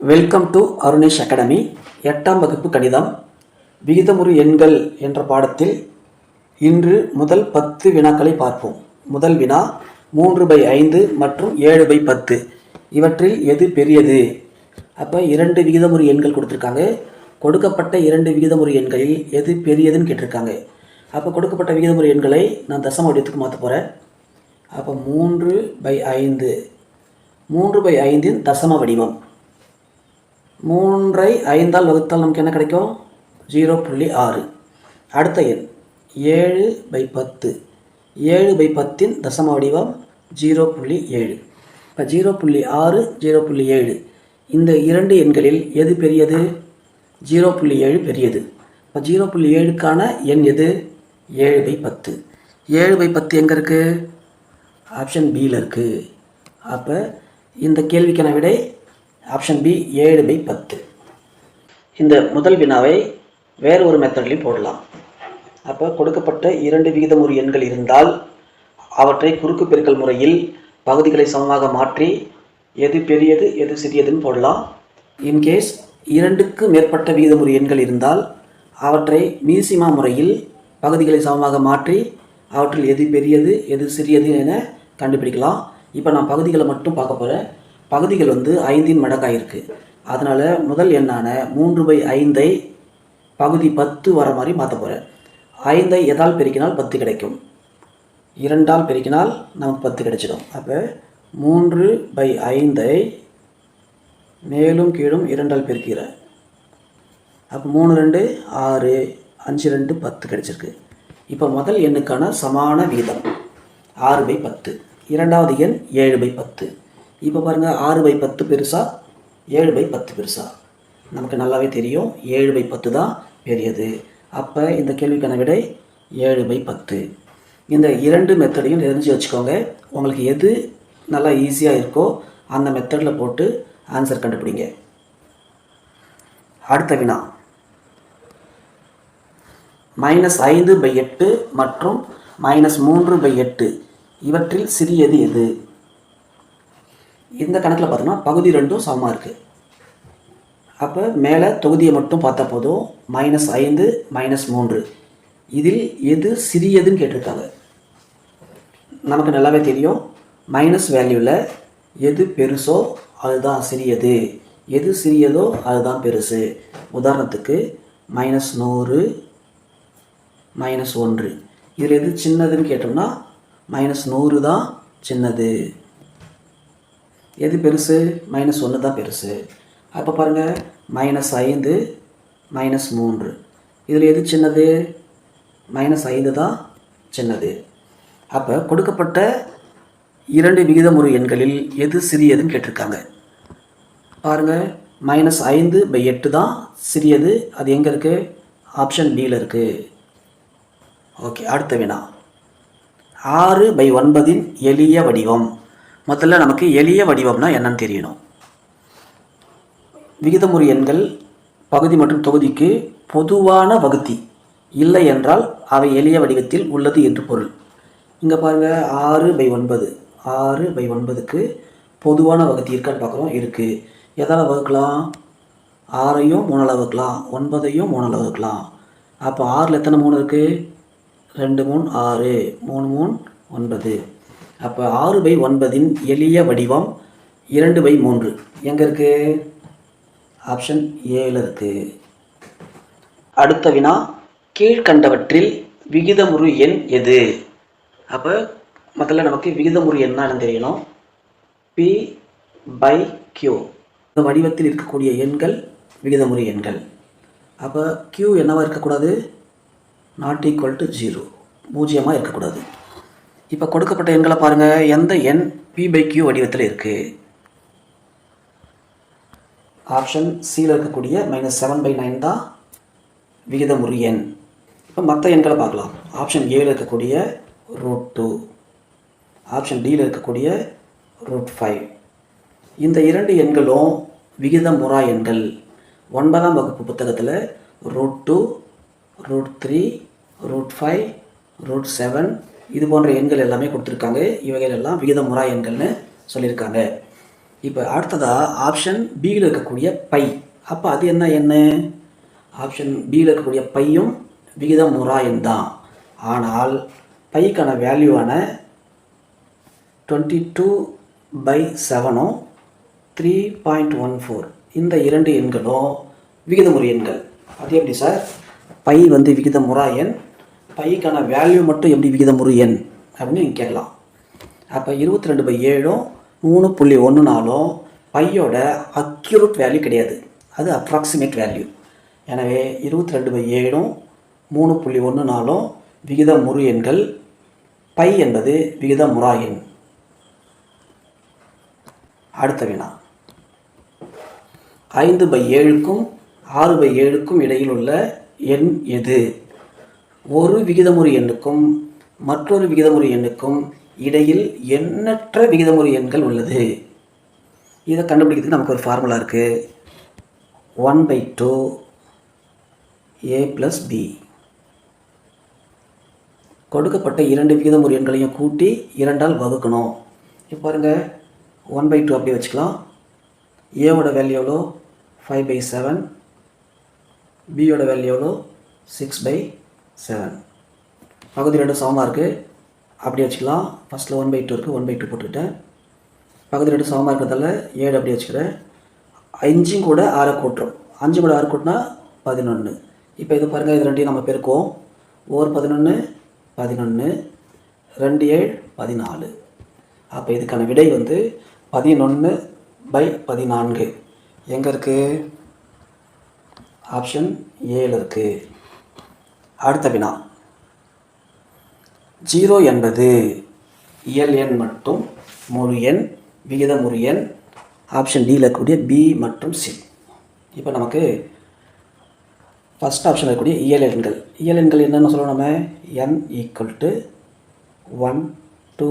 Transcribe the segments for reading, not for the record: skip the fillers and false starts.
Welcome to Arunesh academy. 8ஆம் வகுப்பு கணிதம் விகிதமுறு எண்கள் என்ற பாடத்தில் இன்று முதல் 10 வினாக்களை பார்ப்போம். முதல் வினா 3/5 மற்றும் 7/10 இவற்றில் எது பெரியது? அப்போ 2 விகிதமுறு எண்கள் கொடுத்துருக்காங்க. கொடுக்கப்பட்ட 2 விகிதமுறு எண்களில் எது பெரியதுன்னு கேட்டிருக்காங்க. அப்போ கொடுக்கப்பட்ட விகிதமுறு எண்களை நான் தசம வடிவத்துக்கு மாற்ற போகிறேன். அப்போ 3/5 3/5 தசம வடிவம். 3ஐ 5ஆல் வகுத்தால் நமக்கு என்ன கிடைக்கும்? 0.6. அடுத்த எண் 7/10 7/10 தசம வடிவம் 0.7. இப்போ 0.6 0.7 இந்த 2 எண்களில் எது பெரியது? 0.7 பெரியது. இப்போ 0.7க்கான எண் எது? 7/10. 7/10 எங்கே இருக்குது? ஆப்ஷன் பியில் இருக்குது. அப்போ இந்த கேள்விக்கான விடை ஆப்ஷன் பி 7/10. இந்த முதல் வினாவை வேறு ஒரு மெத்தட்லையும் போடலாம். அப்போ கொடுக்கப்பட்ட 2 விகிதமுறு எண்கள் இருந்தால் அவற்றை குறுக்கு பெருக்கல் முறையில் பகுதிகளை சமமாக மாற்றி எது பெரியது எது சிறியதுன்னு போடலாம். இன்கேஸ் 2க்கு மேற்பட்ட விகிதமுறு எண்கள் இருந்தால் அவற்றை மீசிமா முறையில் பகுதிகளை சமமாக மாற்றி அவற்றில் எது பெரியது எது சிறியது என கண்டுபிடிக்கலாம். இப்போ நான் பகுதிகளை மட்டும் பார்க்க போகிறேன். பகுதிகள் 5இன் மடங்காக இருக்குது. அதனால் முதல் எண்ணான 3/5ஐ பகுதி 10 வர மாதிரி மாற்ற போகிறேன். 5ஐ எதால் பெருக்கினால் 10 கிடைக்கும்? 2ஆல் பெருக்கினால் நமக்கு 10 கிடைச்சிடும். அப்போ 3/5ஐ மேலும் கீழும் 2ஆல் பெருக்கிறேன். அப்போ 3 2 6 5 2 10 கிடைச்சிருக்கு. இப்போ முதல் எண்ணுக்கான சமான விகிதம் 6/10. இரண்டாவது எண் 7/10. இப்போ பாருங்கள், 6/10 பெருசா 7/10 பெருசா? நமக்கு நல்லாவே தெரியும் 7/10 தான் பெரியது. அப்போ இந்த கேள்விக்கான விடை 7/10. இந்த 2 மெத்தடையும் தெரிஞ்சு வச்சுக்கோங்க. உங்களுக்கு எது நல்லா ஈஸியாக இருக்கோ அந்த மெத்தடில் போட்டு ஆன்சர் கண்டுபிடிங்க. அடுத்த வினா -5/8 மற்றும் -3/8 இவற்றில் சிறியது எது? இந்த கணக்கில் பார்த்தோம்னா பகுதி 2ம் சமமாக இருக்குது. அப்போ மேலே தொகுதியை மட்டும் பார்த்தா போதும். -5 -3 இதில் எது சிறியதுன்னு கேட்டிருக்காங்க. நமக்கு நல்லாவே தெரியும் மைனஸ் வேல்யூவில் எது பெருசோ அதுதான் சிறியது, எது சிறியதோ அதுதான் பெருசு. உதாரணத்துக்கு -100 -1 இதில் எது சின்னதுன்னு கேட்டோம்னா -100 தான் சின்னது. எது பெருசு? -1 தான் பெருசு. அப்போ பாருங்கள், -5 -3 இதில் எது சின்னது? -5 தான் சின்னது. அப்போ கொடுக்கப்பட்ட 2 விகிதமுறு எண்களில் எது சிறியதுன்னு கேட்டிருக்காங்க. பாருங்கள், -5/8 தான் சிறியது. அது எங்கே இருக்குது? ஆப்ஷன் பியில் இருக்குது. ஓகே, அடுத்த வினா 6/9 எளிய வடிவம். முதல்ல நமக்கு எளிய வடிவம்னா என்னன்னு தெரியணும். விகிதமுறு எண்கள் பகுதி மற்றும் தொகுதிக்கு பொதுவான வகுத்தி இல்லை என்றால் அவை எளிய வடிவத்தில் உள்ளது என்று பொருள். இங்கே பாருங்கள், 6/9க்கு பொதுவான வகுத்தி இருக்கான்னு பார்க்குறோம். இருக்குது. எதால் வகுக்கலாம்? 6ஐயும் 3ஆல் வகுக்கலாம், 9ஐயும் 3ஆல் வகுக்கலாம். அப்போ 6ல் எத்தனை 3 இருக்குது? 2 3 6 3 3 9. அப்போ 6/9 எளிய வடிவம் 2/3 எங்கே இருக்குது? ஆப்ஷன் ஏல இருக்குது. அடுத்த வினா கீழ்கண்டவற்றில் விகிதமுறு எண் எது? அப்போ முதல்ல நமக்கு விகிதமுறு எண்ணான்னு தெரியணும். P/Q இந்த வடிவத்தில் இருக்கக்கூடிய எண்கள் விகிதமுறு எண்கள். அப்போ Q என்னவாக இருக்கக்கூடாது? ≠ 0, பூஜ்ஜியமாக இருக்கக்கூடாது. இப்போ கொடுக்கப்பட்ட எண்களை பாருங்கள். எந்த எண் P/Q வடிவத்தில் இருக்குது? ஆப்ஷன் சியில் இருக்கக்கூடிய -7/9 தான் விகிதமுறு எண். இப்போ மற்ற எண்களை பார்க்கலாம். ஆப்ஷன் ஏல இருக்கக்கூடிய √2, ஆப்ஷன் டியில் இருக்கக்கூடிய √5. இந்த 2 எண்களும் விகிதமுறா எண்கள். 9ஆம் வகுப்பு புத்தகத்தில் √2 √3 √5 √7 இது போன்ற எண்கள் எல்லாமே கொடுத்துருக்காங்க. இவைகள் எல்லாம் விகிதமுறா எண்கள்னு சொல்லியிருக்காங்க. இப்போ அடுத்ததாக ஆப்ஷன் பியில் இருக்கக்கூடிய பை. அப்போ அது என்ன ஆப்ஷன் பியில் இருக்கக்கூடிய பையும் விகிதமுறா எண் தான். ஆனால் பைக்கான வேல்யூவான 22/7 3.14 இந்த 2 எண்களும் விகிதமுறு எண்கள். அது எப்படி சார்? பை வந்து விகிதமுறா எண், பைக்கான வேல்யூ மட்டும் எப்படி விகிதமுறு எண் அப்படின்னு நீங்கள் கேட்கலாம். அப்போ 22/7 3.14 பையோட அக்யூரேட் வேல்யூ கிடையாது, அது அப்ராக்சிமேட் வேல்யூ. எனவே 22/7 3.14 விகிதமுறு எண்கள், பை என்பது விகிதமுறா எண். அடுத்த வினா, 5/7க்கும் 6/7க்கும் இடையில் உள்ள எண் எது? ஒரு விகிதமுறு எண்ணுக்கும் மற்றொரு விகிதமுறு எண்ணுக்கும் இடையில் எண்ணற்ற விகிதமுறு எண்கள் உள்ளது. இதை கண்டுபிடிக்கிறதுக்கு நமக்கு ஒரு ஃபார்முலா இருக்குது. 1/2 a + b. கொடுக்கப்பட்ட 2 விகிதமுறு எண்களையும் கூட்டி 2ஆல் வகுக்கணும். இப்போ பாருங்கள், 1/2 அப்படியே வச்சுக்கலாம். ஏவோட வேல்யூ எவ்வளோ? 5/7. பியோட வேல்யூ எவ்வளோ? 6/7. பகுதி 2 சமமாக இருக்குது, அப்படியே வச்சுக்கலாம். ஃபஸ்ட்டில் 1/2 இருக்குது, 1/2 போட்டுக்கிட்டேன். பகுதி 2 சமமாக இருக்கிறதால 7 அப்படியே வச்சுக்கிறேன். 5 கூட 6 கூட்டுறோம். 5 கூட 6 கூட்டினா 11. இப்போ இது பாருங்கள், இது ரெண்டையும் நம்ம பெருக்குவோம். 11 11, 2 7 14. அப்போ இதுக்கான விடை வந்து 11/14. எங்கே இருக்குது? ஆப்ஷன் ஏல இருக்குது. அடுத்த வினா, 0 என்பது இயல் எண் மற்றும் முழு எண், விகிதமுறு எண். ஆப்ஷன் டியில் இருக்கக்கூடிய பி மற்றும் சி. இப்போ நமக்கு ஃபஸ்ட் ஆப்ஷன் இருக்கக்கூடிய இயல் எண்கள். இயல் எண்கள் என்னென்னு சொல்லுவோம் நம்ம? n = 1 2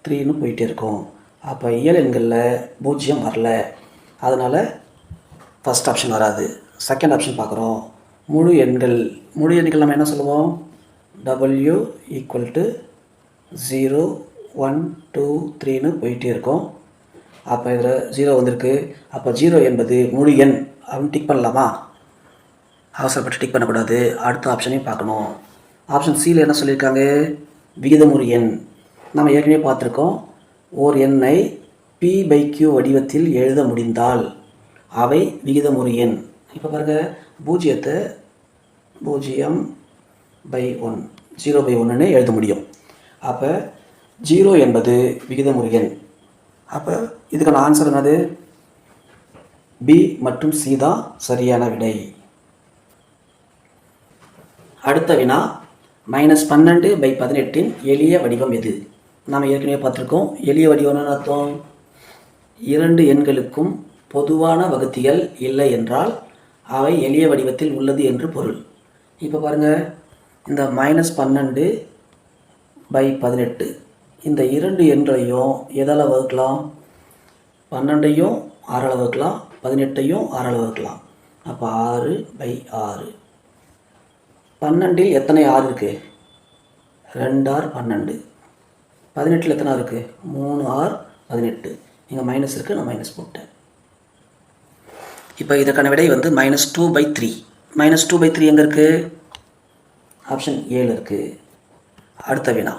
3ன்னு போயிட்டே இருக்கும். அப்போ இயல் எண்களில் 0 வரல, அதனால் ஃபஸ்ட் ஆப்ஷன் வராது. செகண்ட் ஆப்ஷன் பார்க்குறோம், முழு எண்கள். முழு எண்கள் நம்ம என்ன சொல்லுவோம்? w = 0 1 2 3ன்னு போயிட்டே இருக்கும். அப்போ இதில் 0 வந்திருக்கு. அப்போ 0 என்பது முழு எண் அப்படின்னு டிக் பண்ணலாமா? அவசரப்பட்டு டிக் பண்ணக்கூடாது, அடுத்த ஆப்ஷனையும் பார்க்கணும். ஆப்ஷன் சியில் என்ன சொல்லியிருக்காங்க? விகிதமுறு எண். நம்ம ஏற்கனவே பார்த்துருக்கோம், ஓர் எண்ணை p/q வடிவத்தில் எழுத முடிந்தால் அவை விகிதமுறு எண். இப்போ பாருங்கள், 0த்தை 0/1 0/1ன்னு எழுத முடியும். அப்போ 0 என்பது விகிதமுறு எண். அப்போ இதுக்கான ஆன்சர் என்னது? பி மற்றும் சி தான் சரியான விடை. அடுத்த வினா, -12/18 எளிய வடிவம் எது? நாம் ஏற்கனவே பார்த்துருக்கோம். எளிய வடிவம்னு அர்த்தம், 2 எண்களுக்கும் பொதுவான வகுத்திகள் இல்லை என்றால் அவை எளிய வடிவத்தில் உள்ளது என்று பொருள். இப்போ பாருங்கள், இந்த -12/18 இந்த 2 எண்களையும் எதால் வகுக்கலாம்? 12ஐயும் 6ஆல் வகுக்கலாம், 18ஐயும் 6ஆல் வகுக்கலாம். அப்போ 6/6. 12இல் எத்தனை 6 இருக்குது? 2r 12. 18இல் எத்தனை இருக்குது? 3r 18. இங்கே மைனஸ் இருக்குது, நான் மைனஸ் போட்டேன். இப்போ இதற்கான விடை வந்து -2/3. -2/3 எங்கே இருக்குது? ஆப்ஷன் ஏல இருக்குது. அடுத்த வினா,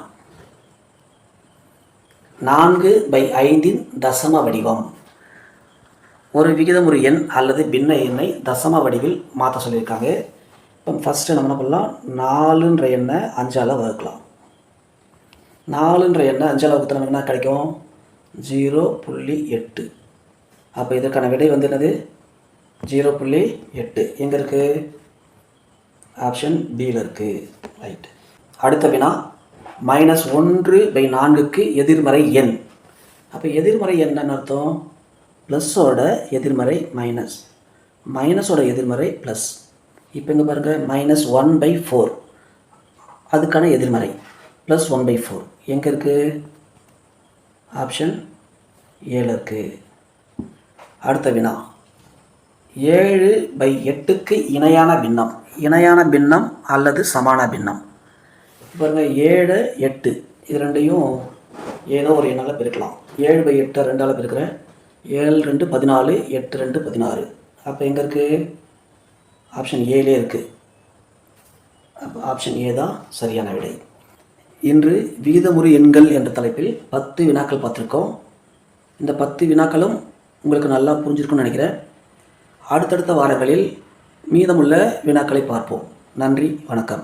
4/5 தசம வடிவம். ஒரு விகிதமுறு எண் அல்லது பின்ன எண்ணை தசம வடிவில் மாற்ற சொல்லியிருக்காங்க. இப்போ ஃபஸ்ட்டு நம்ம என்ன பண்ணலாம்? 4ன்ற எண்ணை 5ஆல் வகுக்கலாம். 4ன்ற எண்ணை 5ஆல் வகுத்து நமக்கு என்ன கிடைக்கும்? 0.8. அப்போ இதற்கான விடை வந்து என்னது? 0.8. எங்கே இருக்குது? ஆப்ஷன் பியில் இருக்குது. ரைட். அடுத்த வினா, -1/4க்கு எதிர்மறை எண். அப்போ எதிர்மறை என்னன்னு அர்த்தம்? ப்ளஸ்ஸோட எதிர்மறை மைனஸ், மைனஸோட எதிர்மறை ப்ளஸ். இப்போ இங்கே பாருங்கள், -1/4 அதுக்கான எதிர்மறை +1/4 எங்கே இருக்குது? ஆப்ஷன் ஏல இருக்குது. அடுத்த வினா, 7/8க்கு இணையான பின்னம். இணையான பின்னம் அல்லது சமான பின்னம். பாருங்கள், 7 8 இது ரெண்டையும் ஏதோ ஒரு எண்ணால் பெருக்கலாம். 7/8 2ஆல் பெருக்கிறேன், 7 2 14, 8 2 16. அப்போ எங்கே இருக்குது? ஆப்ஷன் ஏலே இருக்குது. அப்போ ஆப்ஷன் ஏ தான் சரியான விடை. இன்று விகிதமுறு எண்கள் என்ற தலைப்பில் 10 வினாக்கள் பார்த்துருக்கோம். இந்த 10 வினாக்களும் உங்களுக்கு நல்லா புரிஞ்சிருக்குன்னு நினைக்கிறேன். அடுத்தடுத்த வாரங்களில் மீதமுள்ள வினாக்களை பார்ப்போம். நன்றி, வணக்கம்.